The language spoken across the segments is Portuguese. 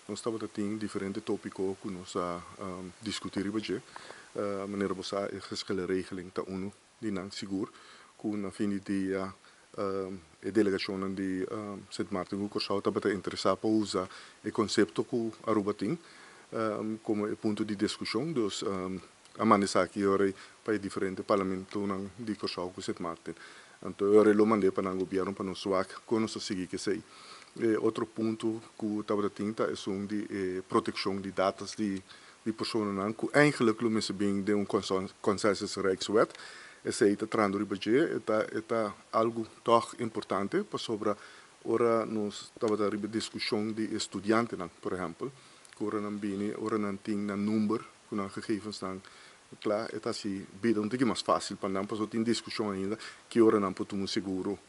nós estamos tendo diferentes tópicos que nós discutir hoje. Meneer Bossa, geschillen regeling ta uno, die nang sigur, kun fini di e delegazione di St. Martin ku Curaçao tabata interessar para usar o conceito que Aruba tem como ponto de discussão dos a maneira que ora para diferentes parlamentos de Curaçao ku St. Martin. Então ora lo mandei para o governo para nos suar com nos seguir que sei. Outro ponto que estava tinta é de proteção de dados de personen que eigenlijk lo mensen bem de consensus Rijkswet. Essa aí está trazendo o budget, é algo toch importante para sobre ora nós estava a discussão de estudantes, por exemplo, que ora não bem, ora não tem na número que não gegevens dan. Claro, é assim, bem um pouquinho mais fácil para não, porque tem discussão ainda que ora não podemos seguro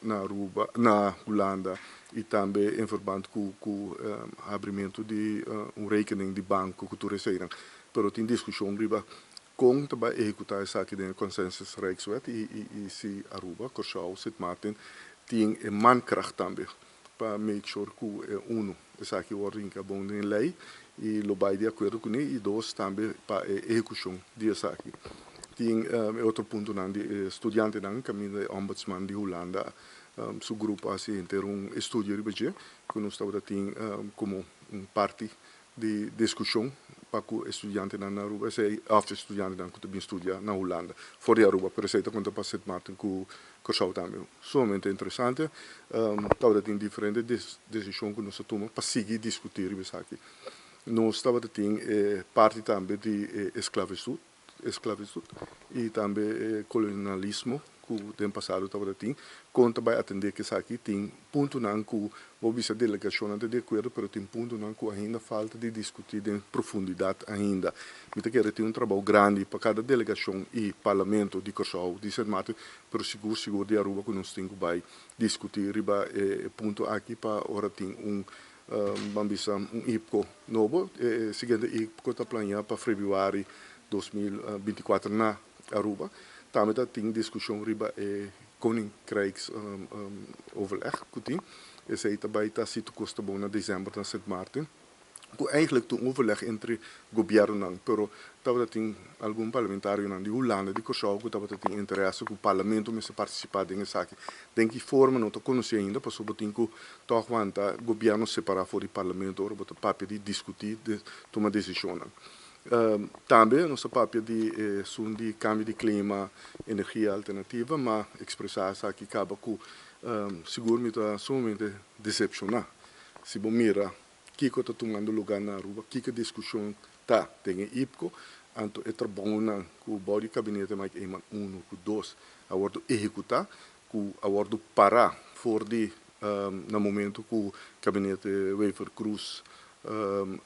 na Aruba, na Holanda e também em verband com o abrimento de rekening de banco que tu recebem. Pero tem discussão riba com também executar essa aqui de consensus Rijkswet e se Aruba, Curaçao, Sint Maarten tem mankracht também para make sure que uno essa aqui o rinca bom em lei e lo vai de acordo com ele e dois também para execução de essa aqui. Tem outro ponto de estudante caminho de ombudsman de Holanda su grupo assim ter estudo de budget que nós estamos tendo como parte de discussão para que estudante na Aruba se af estudante que também estudia na Holanda fora de Aruba por exemplo quando passa Sint Maarten com Curaçao também somente interessante estava tendo diferentes decisões que nós tomamos para seguir discutir isso aqui nós estamos tendo parte também de esclavitud e também colonialismo que tem passado estava tendo conta vai atender que isso aqui tem ponto não que o bisa delegação de acordo pero tem ponto não que ainda falta de discutir em profundidade ainda então que tem trabalho grande para cada delegação e parlamento de Curaçao de Sint Maarten pero seguro de Aruba que nós temos que discutir riba ponto aqui para ora tem vamos IPCO novo seguinte IPCO está planeado para fevereiro 2024 na Aruba. Também tem discussão riba Koninkrijks overleg que tem. Esse aí também está sido custa bom na dezembro na Sint Maarten. Que eigenlijk um overleg entre governo, pero estava tem algum parlamentário de Holanda de Curaçao que estava tem interesse que o parlamento me se participar nessa aqui. Tem que forma não estou conhecendo ainda, para sobre tem que toch want governo separar fora do parlamento, ora botar papel de discutir, de tomar decisão. Também nossa papel de câmbio de clima, energia alternativa, mas expressar isso aqui acaba com seguro me está somente decepcionar. Se bom mira que está tomando lugar na Aruba, que a discussão está tem IPCO, então é trabalho que o body gabinete mais que dois, a hora de executar, que a hora de parar fora de no momento que o gabinete Wever Cruz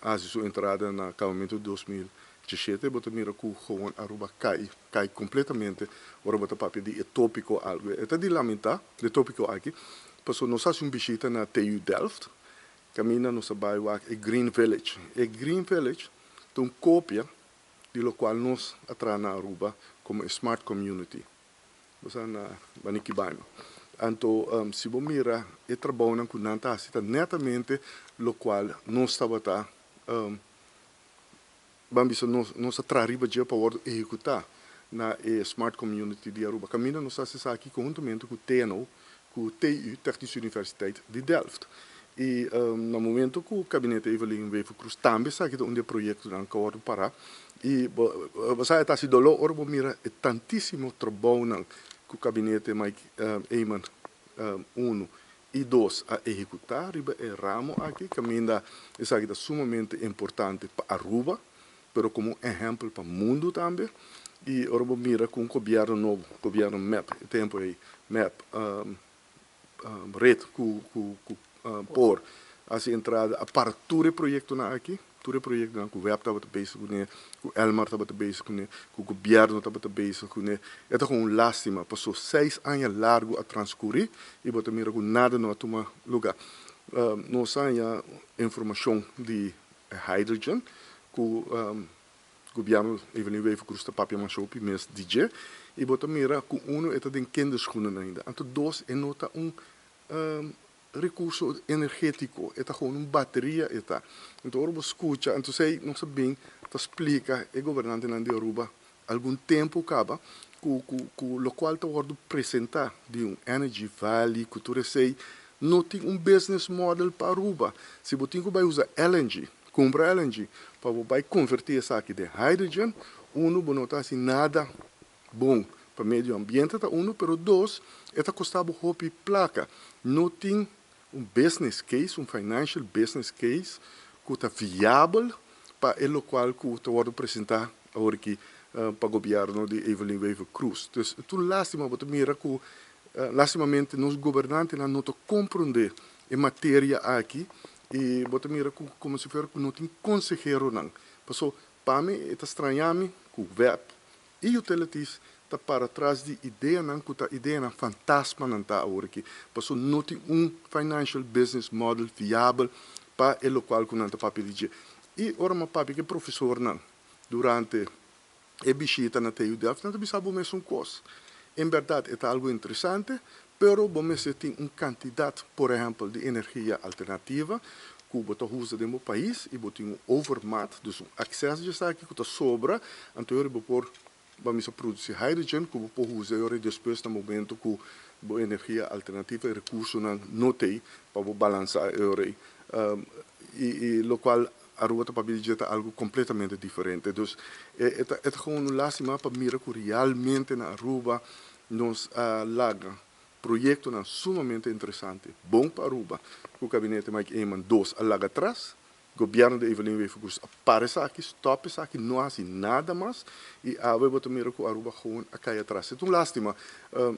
a sua entrada no acabamento de 2017, bota mira que o Aruba cai completamente, ora bota papel de tópico algo, é de lamentar, de tópico aqui, porque nós fazemos visita na TU Delft, caminha nossa bairro é Green Village. E Green Village tem cópia de lo qual nós atrás na Aruba como Smart Community. Você na Baniquibaima. Então, se você mira, é trabalho que não está netamente lo qual nós estamos nós atrás de para executar na Smart Community de Aruba. Caminha nós fazemos aqui conjuntamente com o TNO, com o TU, Technische Universiteit de Delft. E no momento que o gabinete Evelyn Wever Cruz também sabe que onde o projeto não acaba de parar e você está se dolor ora mira é tantíssimo trabalho que o gabinete Mike Eyman 1 e 2 a executar é ramo aqui que ainda é sumamente importante para Aruba, pero como exemplo para o mundo também e ora mira com o governo novo, governo MAP, tempo aí MAP red por essa entrada a par todo projeto na aqui todo projeto na que o web estava bezig com o Elmar estava bezig com o governo estava bezig com é com lástima passou 6 anos largo a transcorrer e botar mira com nada não toma lugar nós temos informação de hydrogen que o governo Evelyn Wever Cruz está papel mais show mês DJ e botar mira com é tem kinderschoenen ainda então dois é nota recurso energético, é gewoon uma bateria, então Aruba escuta, então sei, não sei bem, explica, o governante de Aruba, algum tempo acaba, o qual está ordo apresentar de Energy Valley, que tu sei, não tem business model para Aruba. Se você vai usar LNG, compra LNG, para você converter isso aqui de hydrogen, não está assim nada bom para o meio ambiente, pero dois, custava roupa placa. Não tem business case, financial business case, que está viável para o qual que está ordo apresentar agora aqui para o governo de Evelyn Wever Cruz. Então, tu lástima, você mira que lastimamente, os governantes não compreendem a matéria aqui e você mira como se fosse que não tem consejero não. Então, para mim, é estranho que o web e utilities está para trás de ideia não, que a ideia não fantasma não está agora aqui. Então, não tem financial business model viável para o qual que não está para pedir. E ora, meu papi, que professor não, durante a visita na TU Delft, não sabe mesmo coisa. Em verdade, é algo interessante, pero você tem candidato, por exemplo, de energia alternativa, que você usa no país, e você tem overmat, dus acesso de aqui que sobra, então você produzir hydrogen, que você usa depois no momento que a energia alternativa e recurso não tem, para balançar e o qual a rua está para algo completamente diferente. Então, é gewoon uma lástima para mirar que realmente na Aruba nos laga projeto sumamente interessante, bom para Aruba. O gabinete Mike Eman 2 alaga atrás, o governo de Evelyn Wever aparece aqui, stop aqui, não há assim nada mais, e a web também que Aruba gewoon a cair atrás. Então, lástima,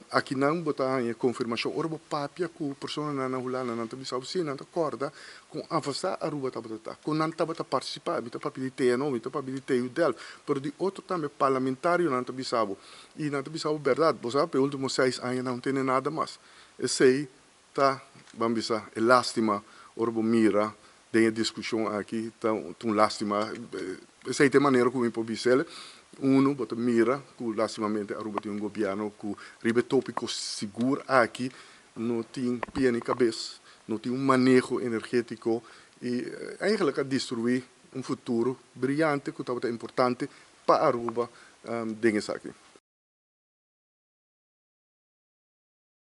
aqui não botar a confirmação, Aruba papia que a pessoa na hulana não está sim, não acorda com avançar Aruba está com não está participar, está para pedir TNO, está para pedir TU del, pero de outro também parlamentário não está bisabo, e não está bisabo verdade, você sabe, os últimos 6 anos não tem nada mais. Esse aí tá, vamos dizer, é lástima, Aruba mira, tem a discussão aqui, tão lástima, essa é a maneira como eu posso dizer, você mira, que lastimamente Aruba tem governo que ribe tópico seguro aqui, não tem pé nem cabeça, não tem manejo energético e eigenlijk a destruir futuro brilhante que é importante para Aruba, dengue aqui.